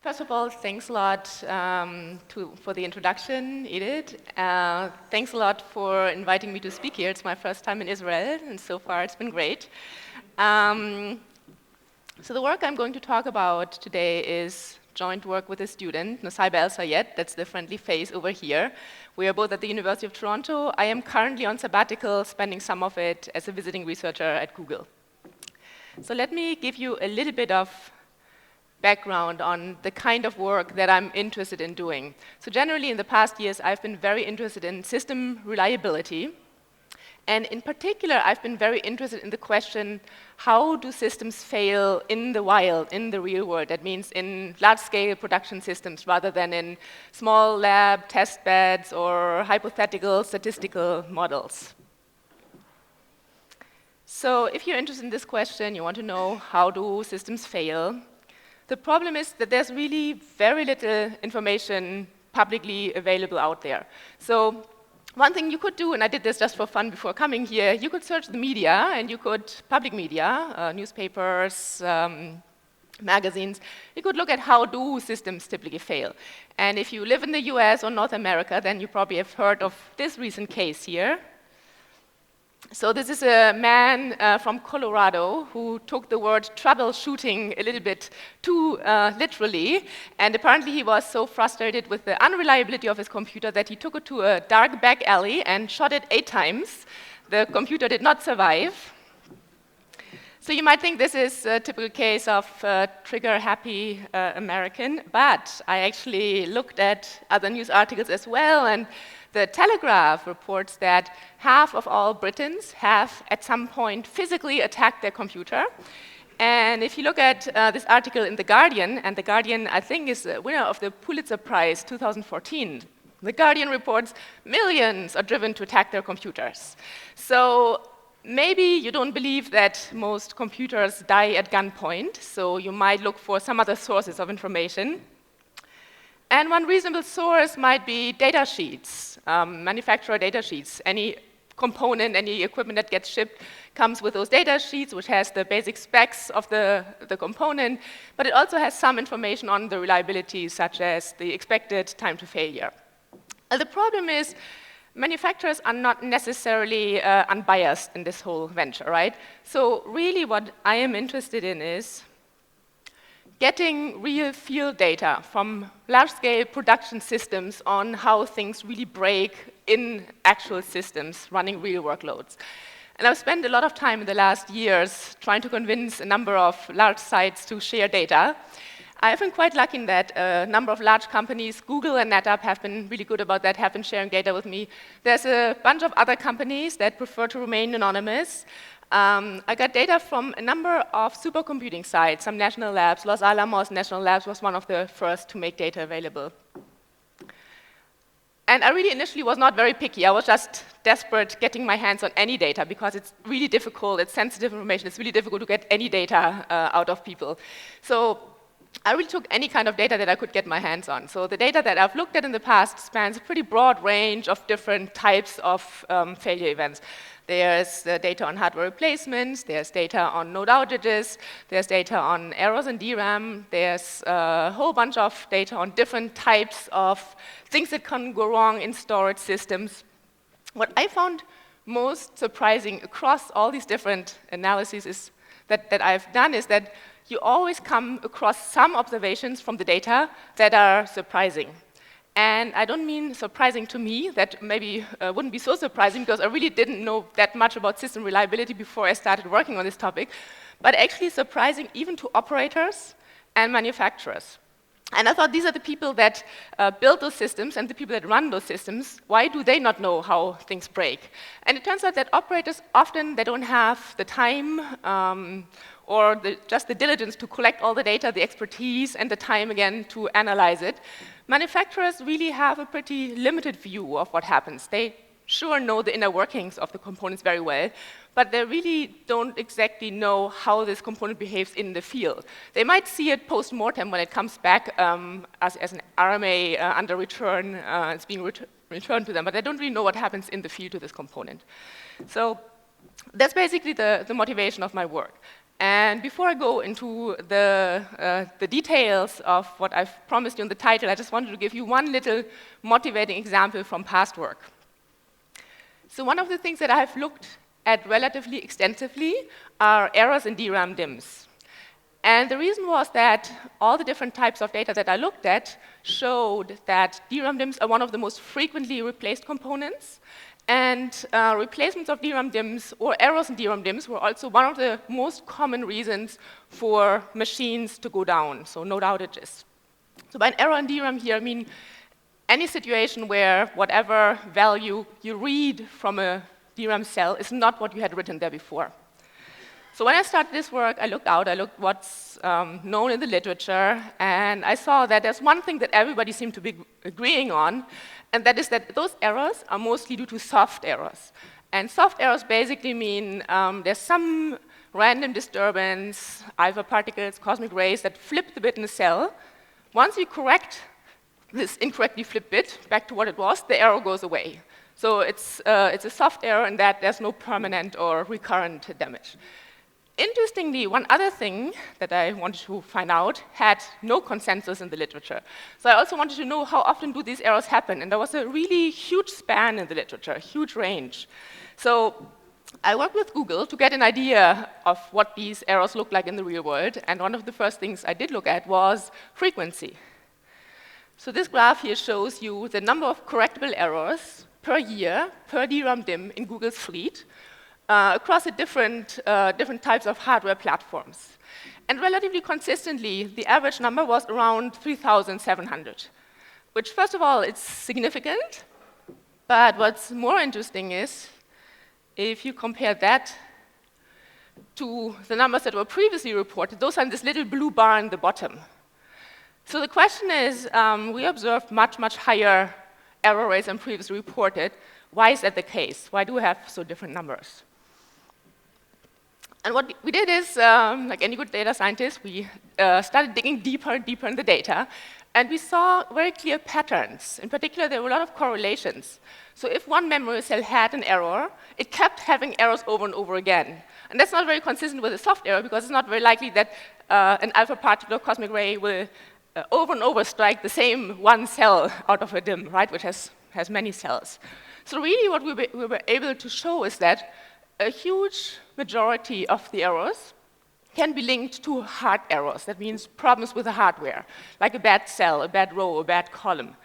First of all, thanks a lot for the introduction, Edith. Thanks a lot for inviting me to speak here. It's my first time in Israel, and so far it's been great. So the work I'm going to talk about today is joint work with a student, Nusayba El-Sayed, that's the friendly face over here. We are both at the University of Toronto. I am currently on sabbatical, spending some of it as a visiting researcher at Google. So let me give you a little bit of background on the kind of work that I'm interested in doing. So generally in the past years, I've been very interested in system reliability. And in particular, I've been very interested in the question, how do systems fail in the wild, in the real world? That means in large-scale production systems rather than in small lab test beds or hypothetical statistical models. So if you're interested in this question, you want to know how do systems fail, the problem is that there's really very little information publicly available out there. So one thing you could do, and I did this just for fun before coming here, you could search the media, and you could, public media, newspapers, magazines, you could look at how do systems typically fail. And if you live in the US or North America, then you probably have heard of this recent case here. So this is a man from Colorado who took the word troubleshooting a little bit too literally, and apparently he was so frustrated with the unreliability of his computer that he took it to a dark back alley and shot it 8 times. The computer did not survive. So you might think this is a typical case of trigger-happy American, but I actually looked at other news articles as well, and the Telegraph reports that half of all Britons have at some point physically attacked their computer. And if you look at this article in The Guardian, and The Guardian, I think, is the winner of the Pulitzer Prize 2014, The Guardian reports millions are driven to attack their computers. So maybe you don't believe that most computers die at gunpoint, so you might look for some other sources of information. And one reasonable source might be data sheets, manufacturer data sheets. Any component, any equipment that gets shipped comes with those data sheets, which has the basic specs of the component, but it also has some information on the reliability, such as the expected time to failure. The problem is, manufacturers are not necessarily unbiased in this whole venture, right? So really what I am interested in is getting real field data from large-scale production systems on how things really break in actual systems running real workloads. And I've spent a lot of time in the last years trying to convince a number of large sites to share data. I've been quite lucky in that a number of large companies, Google and NetApp, have been really good about that, have been sharing data with me. There's a bunch of other companies that prefer to remain anonymous. I got data from a number of supercomputing sites, some national labs. Los Alamos National Labs was one of the first to make data available. And I really initially was not very picky. I was just desperate getting my hands on any data because it's really difficult, it's sensitive information, it's really difficult to get any data out of people. So I really took any kind of data that I could get my hands on. So the data that I've looked at in the past spans a pretty broad range of different types of failure events. There's data on hardware replacements, there's data on node outages, there's data on errors in DRAM, there's a whole bunch of data on different types of things that can go wrong in storage systems. What I found most surprising across all these different analyses is that I've done is that you always come across some observations from the data that are surprising. And I don't mean surprising to me, that maybe wouldn't be so surprising because I really didn't know that much about system reliability before I started working on this topic, but actually surprising even to operators and manufacturers. And I thought these are the people that build those systems and the people that run those systems. Why do they not know how things break? And it turns out that operators often, they don't have the time or just the diligence to collect all the data, the expertise, and the time again to analyze it. Manufacturers really have a pretty limited view of what happens. They sure know the inner workings of the components very well, but they really don't exactly know how this component behaves in the field. They might see it post-mortem when it comes back as an RMA under return, it's being returned to them, but they don't really know what happens in the field to this component. So that's basically the motivation of my work. And before I go into the details of what I've promised you in the title, I just wanted to give you one little motivating example from past work. So one of the things that I've looked at relatively extensively are errors in DRAM DIMMs. And the reason was that all the different types of data that I looked at showed that DRAM DIMMs are one of the most frequently replaced components, and replacements of DRAM DIMMs or errors in DRAM DIMMs were also one of the most common reasons for machines to go down, so node outages. So by an error in DRAM here, I mean any situation where whatever value you read from a DRAM cell is not what you had written there before. So when I started this work, I looked what's known in the literature, and I saw that there's one thing that everybody seemed to be agreeing on, and that is that those errors are mostly due to soft errors. And soft errors basically mean there's some random disturbance, either particles, cosmic rays, that flip the bit in the cell. Once you correct this incorrectly flipped bit back to what it was, the error goes away. So it's a soft error in that there's no permanent or recurrent damage. Interestingly, one other thing that I wanted to find out had no consensus in the literature. So I also wanted to know how often do these errors happen, and there was a really huge span in the literature, a huge range. So I worked with Google to get an idea of what these errors look like in the real world, and one of the first things I did look at was frequency. So this graph here shows you the number of correctable errors per year, per DRAM DIMM in Google's fleet, across the different types of hardware platforms. And relatively consistently, the average number was around 3,700, which, first of all, it's significant. But what's more interesting is if you compare that to the numbers that were previously reported, those are in this little blue bar in the bottom. So the question is, we observed much, much higher error rates than previously reported. Why is that the case? Why do we have so different numbers? And what we did is, like any good data scientist, we started digging deeper and deeper in the data, and we saw very clear patterns. In particular, there were a lot of correlations. So if one memory cell had an error, it kept having errors over and over again. And that's not very consistent with a soft error, because it's not very likely that an alpha particle or cosmic ray will over and over strike the same one cell out of a DIMM, right, which has many cells. So really what we were able to show is that a huge majority of the errors can be linked to hard errors. That means problems with the hardware, like a bad cell, a bad row, a bad column.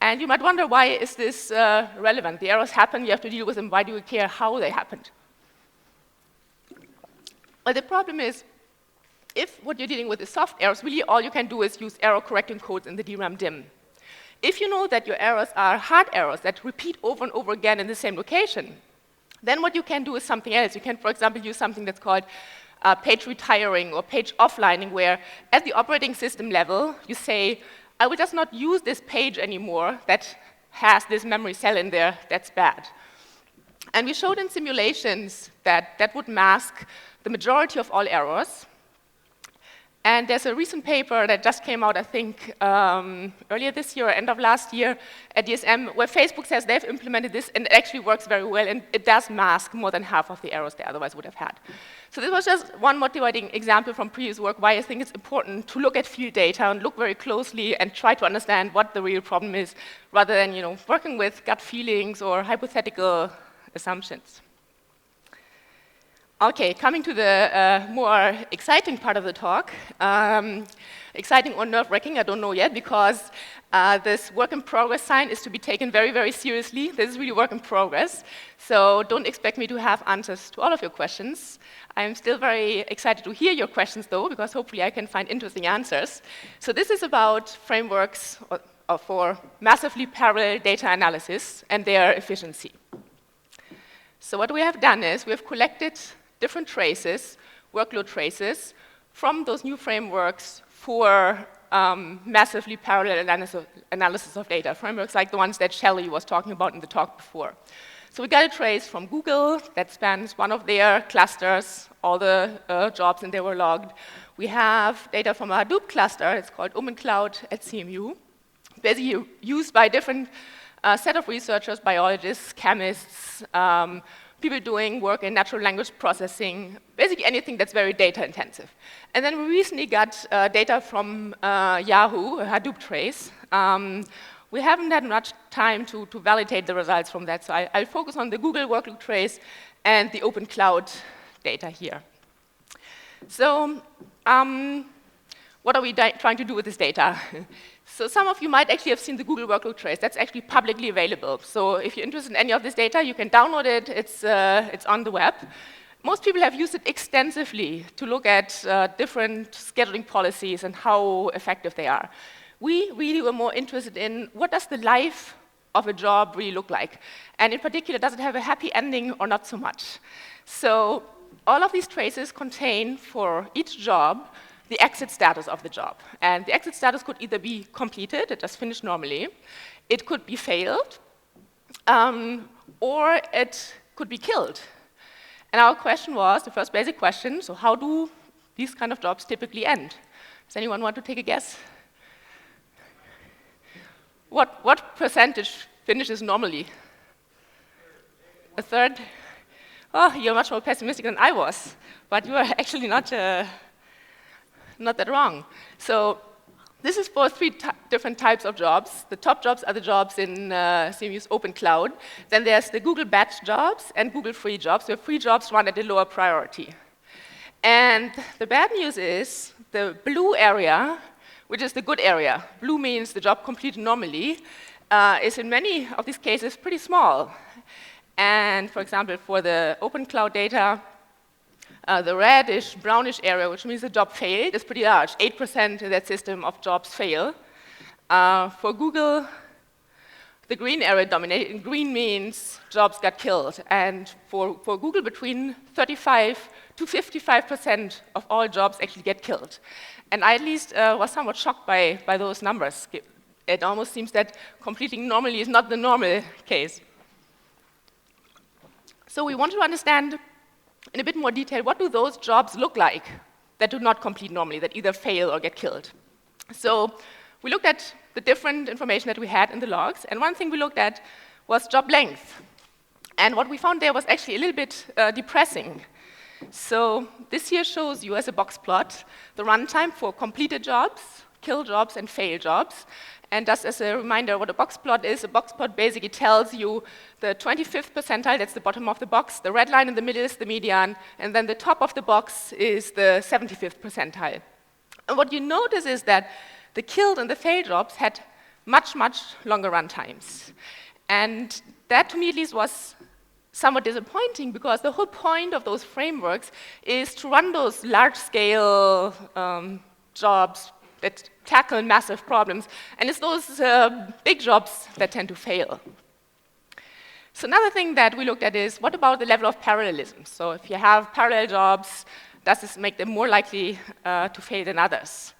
And you might wonder, why is this relevant? The errors happen, you have to deal with them. Why do you care how they happened? Well, the problem is, if what you're dealing with is soft errors, really all you can do is use error correcting codes in the DRAM DIMM. If you know that your errors are hard errors that repeat over and over again in the same location, then what you can do is something else. You can, for example, use something that's called page retiring or page offlining, where at the operating system level, you say, I will just not use this page anymore that has this memory cell in there that's bad. And we showed in simulations that that would mask the majority of all errors. And there's a recent paper that just came out, I think, earlier this year or end of last year at DSM, where Facebook says they've implemented this, and it actually works very well, and it does mask more than half of the errors they otherwise would have had. So this was just one motivating example from previous work why I think it's important to look at field data and look very closely and try to understand what the real problem is, rather than working with gut feelings or hypothetical assumptions. Okay, coming to the more exciting part of the talk. Exciting or nerve-wracking, I don't know yet, because this work in progress sign is to be taken very, very seriously. This is really work in progress, so don't expect me to have answers to all of your questions. I'm still very excited to hear your questions, though, because hopefully I can find interesting answers. So this is about frameworks for massively parallel data analysis and their efficiency. So what we have done is we have collected different traces, workload traces, from those new frameworks for massively parallel analysis of data, frameworks like the ones that Shelley was talking about in the talk before. So we got a trace from Google that spans one of their clusters, all the jobs in there were logged. We have data from a Hadoop cluster, it's called OmenCloud at CMU, basically used by different set of researchers, biologists, chemists, people doing work in natural language processing, basically anything that's very data intensive. And then we recently got data from Yahoo, a Hadoop trace. We haven't had much time to validate the results from that, so I'll focus on the Google workload trace and the open cloud data here. So what are we trying to do with this data? So some of you might actually have seen the Google workload trace. That's actually publicly available. So if you're interested in any of this data, you can download it. It's on the web. Most people have used it extensively to look at different scheduling policies and how effective they are. We really were more interested in what does the life of a job really look like? And in particular, does it have a happy ending or not so much? So all of these traces contain, for each job, the exit status of the job. And the exit status could either be completed, it just finished normally, it could be failed, or it could be killed. And our question was, the first basic question, so how do these kind of jobs typically end? Does anyone want to take a guess? What percentage finishes normally? A third? Oh, you're much more pessimistic than I was, but you are actually not that wrong. So this is for three different types of jobs. The top jobs are the jobs in CMU's open cloud. Then there's the Google batch jobs and Google free jobs, where free jobs run at a lower priority. And the bad news is the blue area, which is the good area, blue means the job completed normally, is in many of these cases pretty small. And for example, for the open cloud data, the reddish, brownish area, which means the job failed, is pretty large. 8% in that system of jobs fail. For Google, the green area dominated. Green means jobs got killed. And for Google, between 35 to 55% of all jobs actually get killed. And I at least was somewhat shocked by those numbers. It almost seems that completing normally is not the normal case. So we want to understand in a bit more detail, what do those jobs look like that do not complete normally, that either fail or get killed? So we looked at the different information that we had in the logs, and one thing we looked at was job length. And what we found there was actually a little bit depressing. So this here shows you as a box plot the runtime for completed jobs, kill jobs, and fail jobs. And just as a reminder what a box plot is, a box plot basically tells you the 25th percentile, that's the bottom of the box, the red line in the middle is the median, and then the top of the box is the 75th percentile. And what you notice is that the killed and the failed jobs had much, much longer run times. And that, to me at least, was somewhat disappointing, because the whole point of those frameworks is to run those large-scale jobs that tackle massive problems, and it's those big jobs that tend to fail. So another thing that we looked at is, what about the level of parallelism? So if you have parallel jobs, does this make them more likely to fail than others?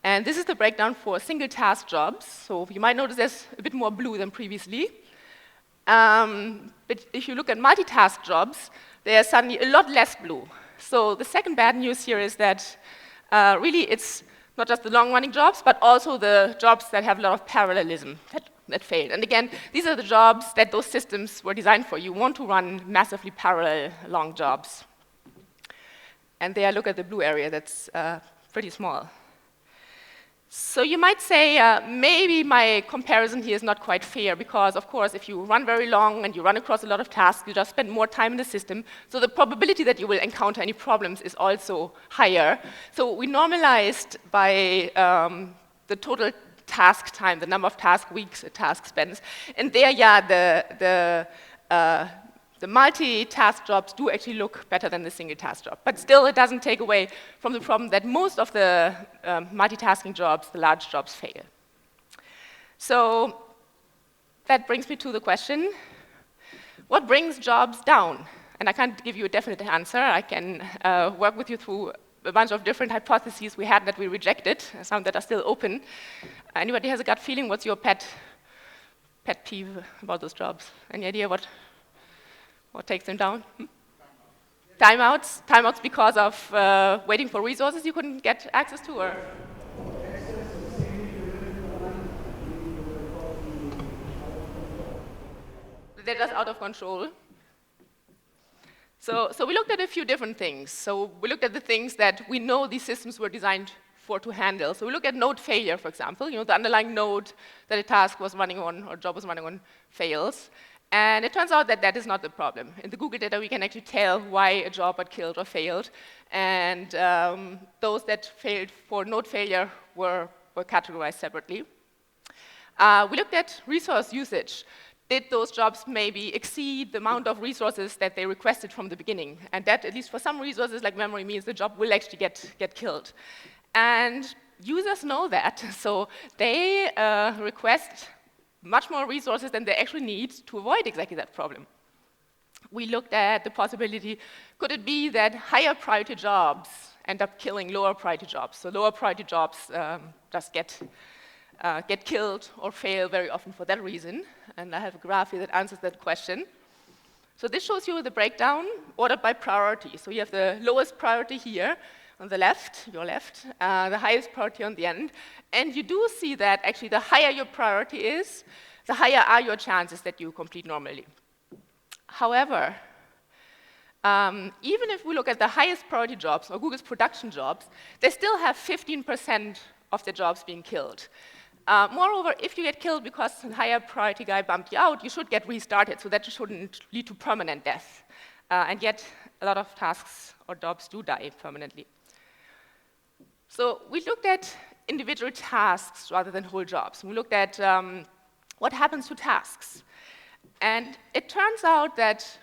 And this is the breakdown for single task jobs. So you might notice there's a bit more blue than previously. But if you look at multitask jobs, there's suddenly a lot less blue. So the second bad news here is that really it's not just the long-running jobs, but also the jobs that have a lot of parallelism that failed. And again, these are the jobs that those systems were designed for. You want to run massively parallel long jobs. And there, look at the blue area, that's pretty small. So you might say, maybe my comparison here is not quite fair, because of course, if you run very long and you run across a lot of tasks, you just spend more time in the system, so the probability that you will encounter any problems is also higher. So we normalized by the total task time, the number of task weeks a task spends, and there, yeah, the multi-task jobs do actually look better than the single-task job. But still, it doesn't take away from the problem that most of the multitasking jobs, the large jobs, fail. So that brings me to the question, what brings jobs down? And I can't give you a definite answer. I can work with you through a bunch of different hypotheses we had that we rejected, some that are still open. Anybody has a gut feeling? What's your pet peeve about those jobs? Any idea what takes them down? Timeouts? Timeouts because of waiting for resources you couldn't get access to, or? They're just out of control. So we looked at a few different things. So we looked at the things that we know these systems were designed for to handle. So we look at node failure, for example. The underlying node that a task was running on or job was running on fails. And it turns out that that is not the problem. In the Google data, we can actually tell why a job got killed or failed. And those that failed for node failure were categorized separately. We looked at resource usage. Did those jobs maybe exceed the amount of resources that they requested from the beginning? And that, at least for some resources like memory, means the job will actually get killed. And users know that, so they request much more resources than they actually need to avoid exactly that problem. We looked at the possibility, could it be that higher priority jobs end up killing lower priority jobs? So lower priority jobs just get killed or fail very often for that reason. And I have a graph here that answers that question. So this shows you the breakdown ordered by priority. So you have the lowest priority here on the left, your left, the highest priority on the end. And you do see that actually the higher your priority is, the higher are your chances that you complete normally. However, even if we look at the highest priority jobs, or Google's production jobs, they still have 15% of the jobs being killed. Moreover, if you get killed because a higher priority guy bumped you out, you should get restarted, so that shouldn't lead to permanent death. And yet, a lot of tasks or jobs do die permanently. So we looked at individual tasks rather than whole jobs. We looked at what happens to tasks. And it turns out that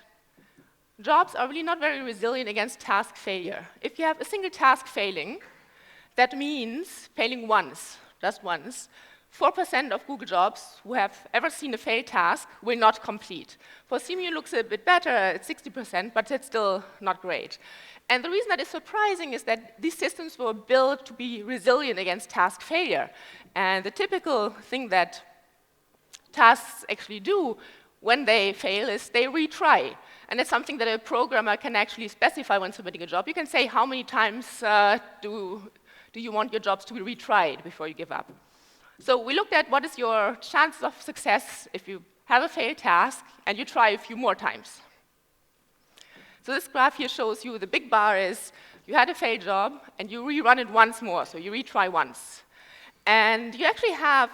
jobs are really not very resilient against task failure. If you have a single task failing, that means failing once, just once. 4% of Google jobs who have ever seen a failed task will not complete. For CMU, it looks a bit better at 60%, but it's still not great. And the reason that is surprising is that these systems were built to be resilient against task failure. And the typical thing that tasks actually do when they fail is they retry. And that's something that a programmer can actually specify when submitting a job. You can say how many times do you want your jobs to be retried before you give up. So we looked at what is your chances of success if you have a failed task and you try a few more times. So this graph here shows you the big bar is you had a failed job and you rerun it once more, so you retry once. And you actually have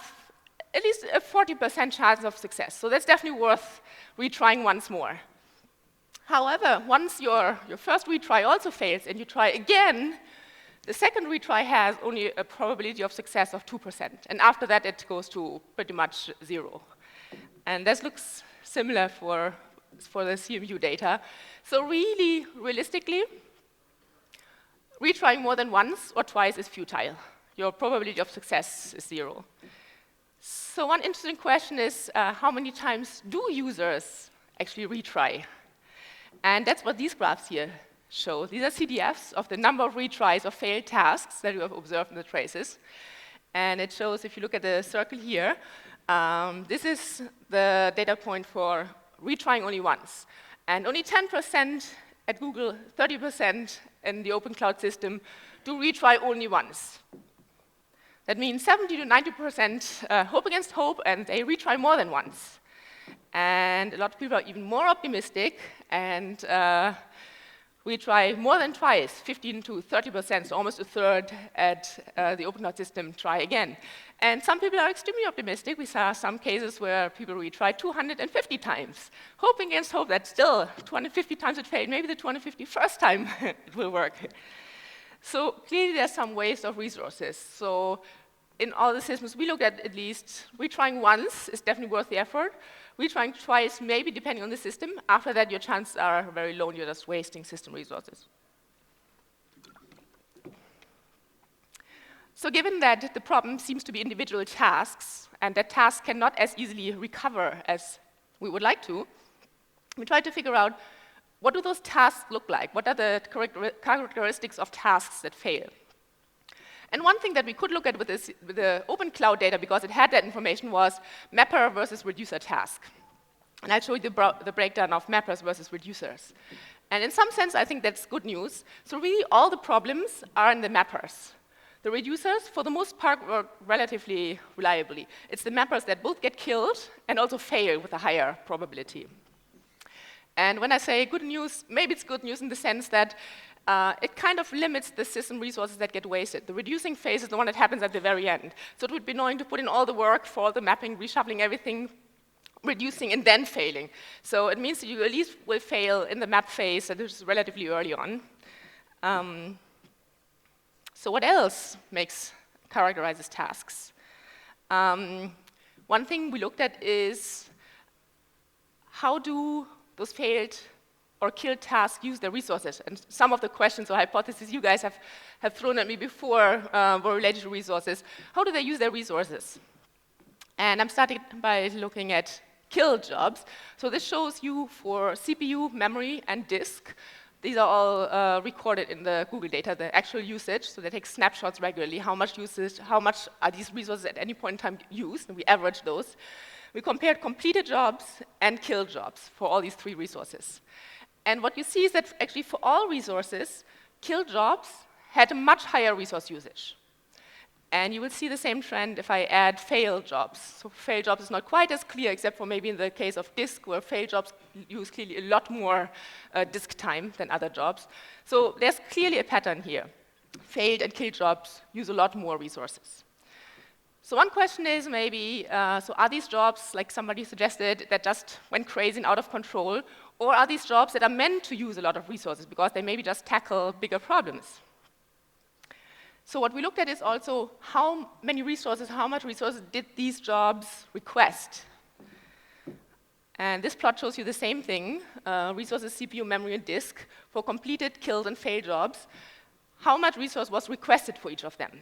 at least a 40% chance of success, so that's definitely worth retrying once more. However, once your first retry also fails and you try again, the second retry has only a probability of success of 2%, and after that it goes to pretty much 0. And this looks similar for the CMU data. So really, realistically, retrying more than once or twice is futile. Your probability of success is 0. So one interesting question is, how many times do users actually retry? And that's what these graphs here show. These are CDFs of the number of retries of failed tasks that you have observed in the traces. And it shows, if you look at the circle here, this is the data point for retrying only once. And only 10% at Google, 30% in the open cloud system do retry only once. That means 70 to 90% hope against hope, and they retry more than once. And a lot of people are even more optimistic, and retry more than twice, 15 to 30%, so almost a third at the open cloud system try again. And some people are extremely optimistic. We saw some cases where people retry 250 times, hoping against hope that still 250 times it failed. Maybe the 251st time it will work. So clearly there's some waste of resources. So in all the systems we looked at least, retrying once is definitely worth the effort. Retrying twice, maybe depending on the system. After that, your chances are very low and you're just wasting system resources. So given that the problem seems to be individual tasks, and that tasks cannot as easily recover as we would like to, we tried to figure out what do those tasks look like? What are the characteristics of tasks that fail? And one thing that we could look at with the open cloud data, because it had that information, was mapper versus reducer task. And I'll show you the breakdown of mappers versus reducers. And in some sense, I think that's good news. So really, all the problems are in the mappers. The reducers, for the most part, work relatively reliably. It's the mappers that both get killed and also fail with a higher probability. And when I say good news, maybe it's good news in the sense that it kind of limits the system resources that get wasted. The reducing phase is the one that happens at the very end. So it would be annoying to put in all the work for all the mapping, reshuffling everything, reducing, and then failing. So it means that you at least will fail in the map phase, that is relatively early on. So what else characterizes tasks? One thing we looked at is how do those failed or killed tasks use their resources? And some of the questions or hypotheses you guys have thrown at me before were related to resources. How do they use their resources? And I'm starting by looking at killed jobs. So this shows you for CPU, memory, and disk. These are all recorded in the Google data, the actual usage. So they take snapshots regularly, how much usage, how much are these resources at any point in time used, and we average those. We compared completed jobs and killed jobs for all these three resources. And what you see is that actually for all resources, killed jobs had a much higher resource usage. And you will see the same trend if I add failed jobs. So failed jobs is not quite as clear, except for maybe in the case of disk, where failed jobs use clearly a lot more disk time than other jobs. So there's clearly a pattern here. Failed and killed jobs use a lot more resources. So one question is maybe, so are these jobs, like somebody suggested, that just went crazy and out of control, or are these jobs that are meant to use a lot of resources because they maybe just tackle bigger problems? So what we looked at is also how much resources did these jobs request? And this plot shows you the same thing, resources, CPU, memory, and disk, for completed, killed, and failed jobs. How much resource was requested for each of them?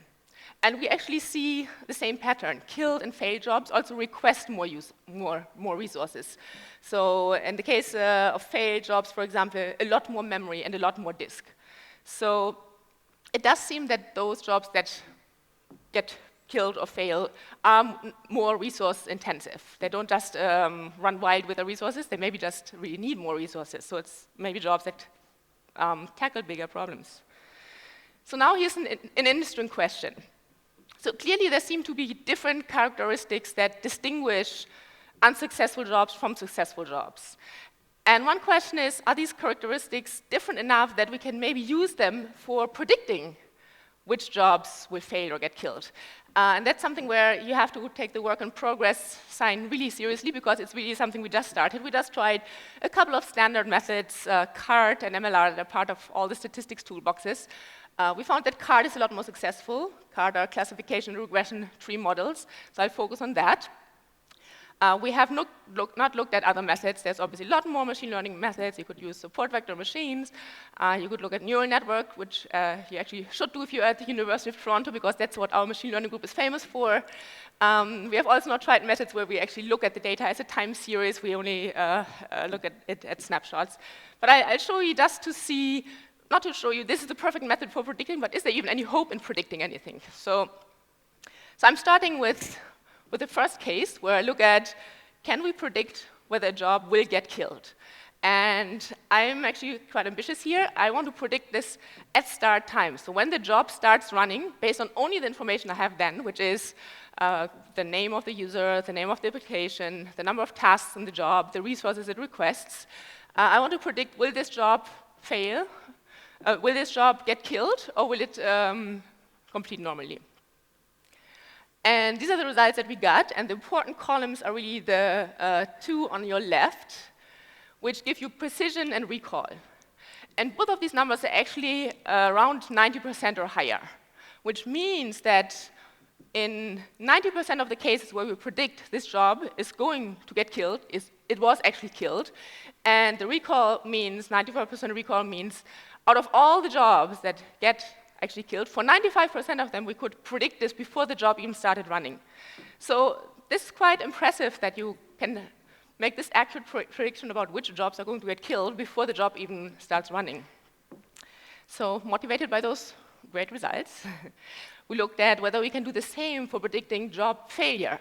And we actually see the same pattern. Killed and failed jobs also request more resources. So in the case of failed jobs, for example, a lot more memory and a lot more disk. So it does seem that those jobs that get killed or fail are more resource intensive. They don't just run wild with the resources, they maybe just really need more resources. So it's maybe jobs that tackle bigger problems. So now here's an interesting question. So clearly there seem to be different characteristics that distinguish unsuccessful jobs from successful jobs. And one question is, are these characteristics different enough that we can maybe use them for predicting which jobs will fail or get killed? And that's something where you have to take the work in progress sign really seriously, because it's really something we just started. We just tried a couple of standard methods, CART and MLR, that are part of all the statistics toolboxes. We found that CART is a lot more successful. CART are classification and regression tree models, so I'll focus on that. We have not looked at other methods. There's obviously a lot more machine learning methods. You could use support vector machines. You could look at neural network, which you actually should do if you're at the University of Toronto, because that's what our machine learning group is famous for. We have also not tried methods where we actually look at the data as a time series. We only look at it at snapshots. But I'll show you just to see, not to show you this is the perfect method for predicting, but is there even any hope in predicting anything? So I'm starting with the first case, where I look at, can we predict whether a job will get killed? And I'm actually quite ambitious here. I want to predict this at start time. So when the job starts running, based on only the information I have then, which is the name of the user, the name of the application, the number of tasks in the job, the resources it requests, I want to predict, will this job fail? Will this job get killed, or will it complete normally? And these are the results that we got, and the important columns are really the two on your left, which give you precision and recall. And both of these numbers are actually around 90% or higher, which means that in 90% of the cases where we predict this job is going to get killed, it was actually killed. And the recall means, 95% recall means, out of all the jobs that get actually killed, for 95% of them, we could predict this before the job even started running. So this is quite impressive that you can make this accurate prediction about which jobs are going to get killed before the job even starts running. So motivated by those great results, we looked at whether we can do the same for predicting job failure.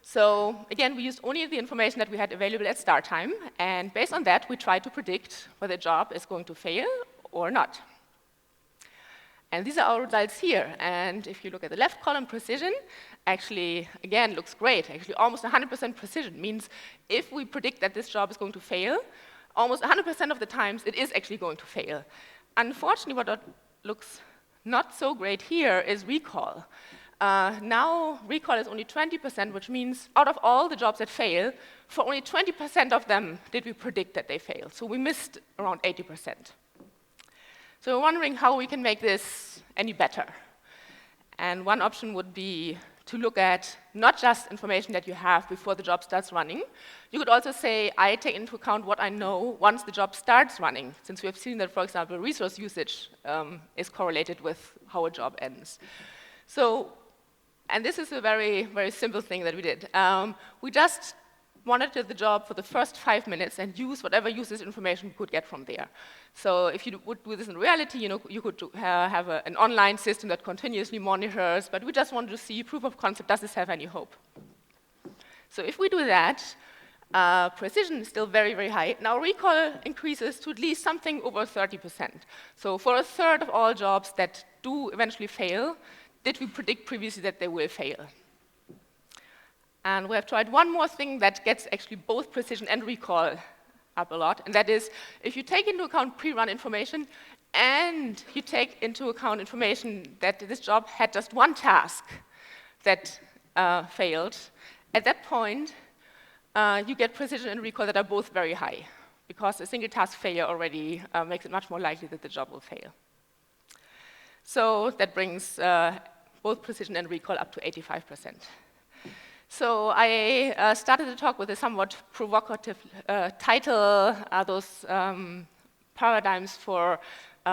So again, we used only the information that we had available at start time, and based on that, we tried to predict whether a job is going to fail or not. And these are our results here. And if you look at the left column, precision, actually, again, looks great. Actually, almost 100% precision means if we predict that this job is going to fail, almost 100% of the times it is actually going to fail. Unfortunately, what looks not so great here is recall. Now, recall is only 20%, which means out of all the jobs that fail, for only 20% of them did we predict that they fail. So we missed around 80%. So we're wondering how we can make this any better. And one option would be to look at not just information that you have before the job starts running. You could also say, I take into account what I know once the job starts running, since we have seen that, for example, resource usage is correlated with how a job ends. So, and this is a very, very simple thing that we did. We just monitor the job for the first 5 minutes and use whatever usage information we could get from there. So if you would do this in reality, you could have an online system that continuously monitors, but we just wanted to see proof of concept, does this have any hope? So if we do that, precision is still very, very high. Now recall increases to at least something over 30%. So for a third of all jobs that do eventually fail, did we predict previously that they will fail? And we have tried one more thing that gets actually both precision and recall up a lot, and that is if you take into account pre-run information and you take into account information that this job had just one task that failed, at that point you get precision and recall that are both very high, because a single task failure already makes it much more likely that the job will fail. So that brings both precision and recall up to 85%. So I started the talk with a somewhat provocative title, those paradigms for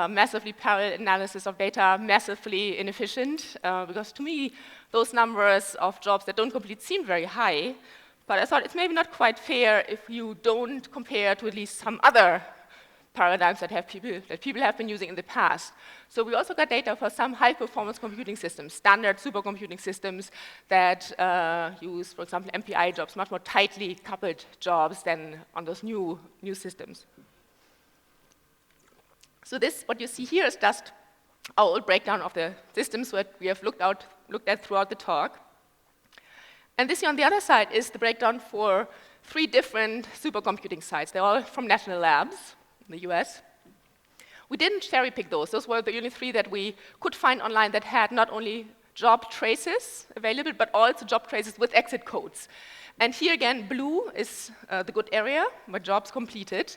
massively parallel analysis of data, massively inefficient, because to me, those numbers of jobs that don't complete seem very high, but I thought it's maybe not quite fair if you don't compare to at least some other paradigms that people have been using in the past. So we also got data for some high-performance computing systems, standard supercomputing systems that use, for example, MPI jobs, much more tightly coupled jobs than on those new systems. So this, what you see here, is just our old breakdown of the systems that we have looked at throughout the talk. And this here on the other side is the breakdown for 3 different supercomputing sites. They're all from national labs in the US. We didn't cherry pick those. Those were the only 3 that we could find online that had not only job traces available, but also job traces with exit codes. And here again, blue is the good area where jobs completed.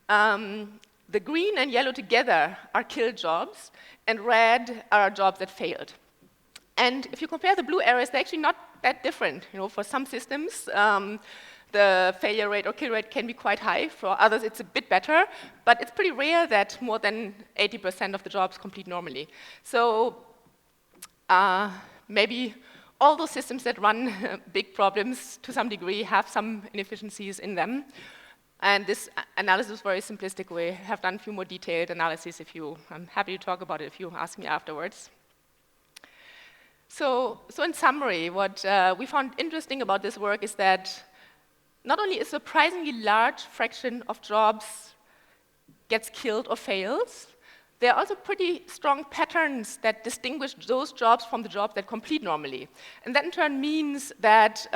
The green and yellow together are killed jobs, and red are jobs that failed. And if you compare the blue areas, they're actually not that different. For some systems, the failure rate or kill rate can be quite high. For others, it's a bit better, but it's pretty rare that more than 80% of the jobs complete normally. So maybe all those systems that run big problems to some degree have some inefficiencies in them. And this analysis is very simplistic. We have done a few more detailed analyses. I'm happy to talk about it if you ask me afterwards. So in summary, what we found interesting about this work is that not only a surprisingly large fraction of jobs gets killed or fails, there are also pretty strong patterns that distinguish those jobs from the jobs that complete normally. And that in turn means that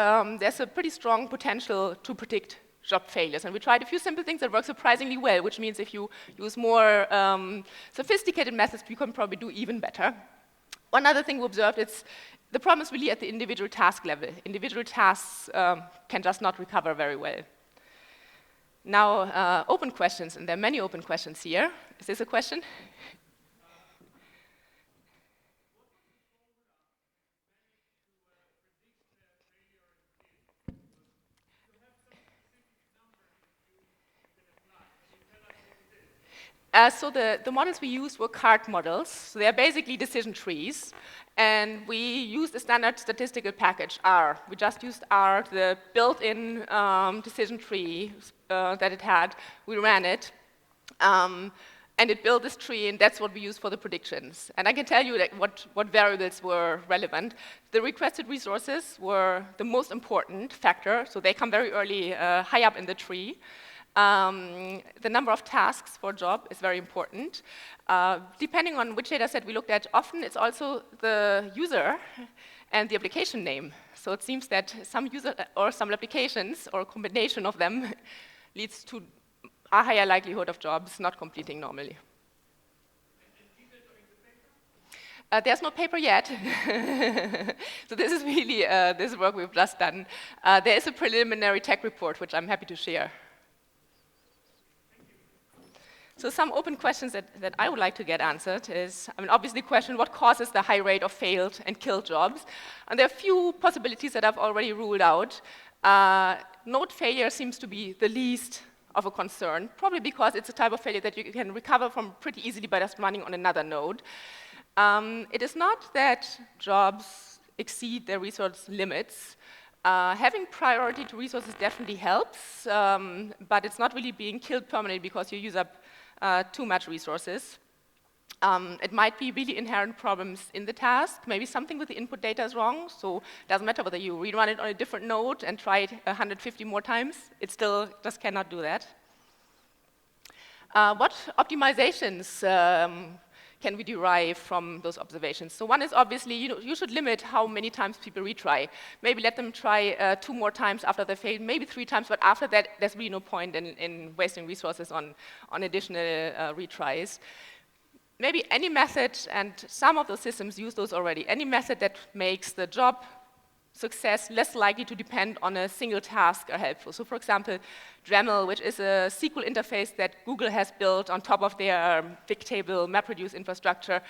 there's a pretty strong potential to predict job failures. And we tried a few simple things that work surprisingly well, which means if you use more sophisticated methods, you can probably do even better. One other thing we observed is the problem is really at the individual task level. Individual tasks can just not recover very well. Now, open questions, and there are many open questions here. Is this a question? So the models we used were card models. So they are basically decision trees. And we used a standard statistical package, R. We just used R, the built-in decision tree that it had. We ran it. And it built this tree, and that's what we used for the predictions. And I can tell you that what variables were relevant. The requested resources were the most important factor. So they come very early, high up in the tree. The number of tasks for a job is very important. Depending on which data set we looked at, often it's also the user and the application name. So it seems that some user or some applications or a combination of them leads to a higher likelihood of jobs not completing normally. There's no paper yet. So this is really this work we've just done. There is a preliminary tech report, which I'm happy to share. So some open questions that I would like to get answered is, I mean, obviously the question, what causes the high rate of failed and killed jobs? And there are a few possibilities that I've already ruled out. Node failure seems to be the least of a concern, probably because it's a type of failure that you can recover from pretty easily by just running on another node. It is not that jobs exceed their resource limits. Having priority to resources definitely helps, but it's not really being killed permanently because you use up too much resources. It might be really inherent problems in the task. Maybe something with the input data is wrong, so it doesn't matter whether you rerun it on a different node and try it 150 more times. It still just cannot do that. What optimizations can we derive from those observations? So one is obviously, you should limit how many times people retry. Maybe let them try 2 more times after they failed, maybe 3 times, but after that, there's really no point in wasting resources on additional retries. Maybe any method, and some of the systems use those already, any method that makes the job success less likely to depend on a single task are helpful. So for example, Dremel, which is a SQL interface that Google has built on top of their big table MapReduce infrastructure,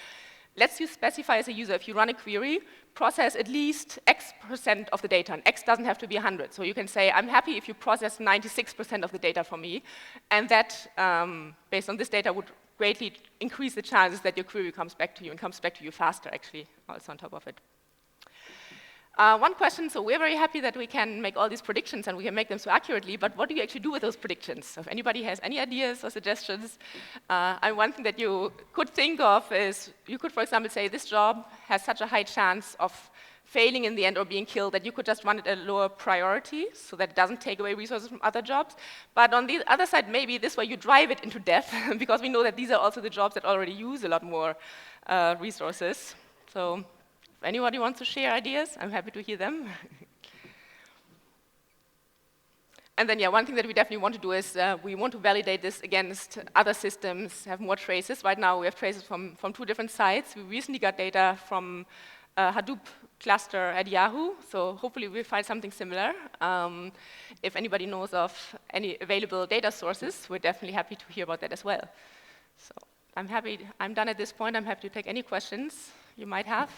lets you specify as a user, if you run a query, process at least X% of the data, and X doesn't have to be 100. So you can say, I'm happy if you process 96% of the data for me, and that, based on this data, would greatly increase the chances that your query comes back to you, and comes back to you faster, actually, also on top of it. One question, so we're very happy that we can make all these predictions and we can make them so accurately, but what do you actually do with those predictions? So if anybody has any ideas or suggestions, one thing that you could think of is, you could, for example, say this job has such a high chance of failing in the end or being killed that you could just run it at a lower priority so that it doesn't take away resources from other jobs. But on the other side, maybe this way you drive it into death because we know that these are also the jobs that already use a lot more resources. So if anybody wants to share ideas, I'm happy to hear them. And then, yeah, one thing that we definitely want to do is we want to validate this against other systems, have more traces. Right now, we have traces from 2 different sites. We recently got data from Hadoop cluster at Yahoo, so hopefully we'll find something similar. If anybody knows of any available data sources, we're definitely happy to hear about that as well. So I'm done at this point. I'm happy to take any questions you might have.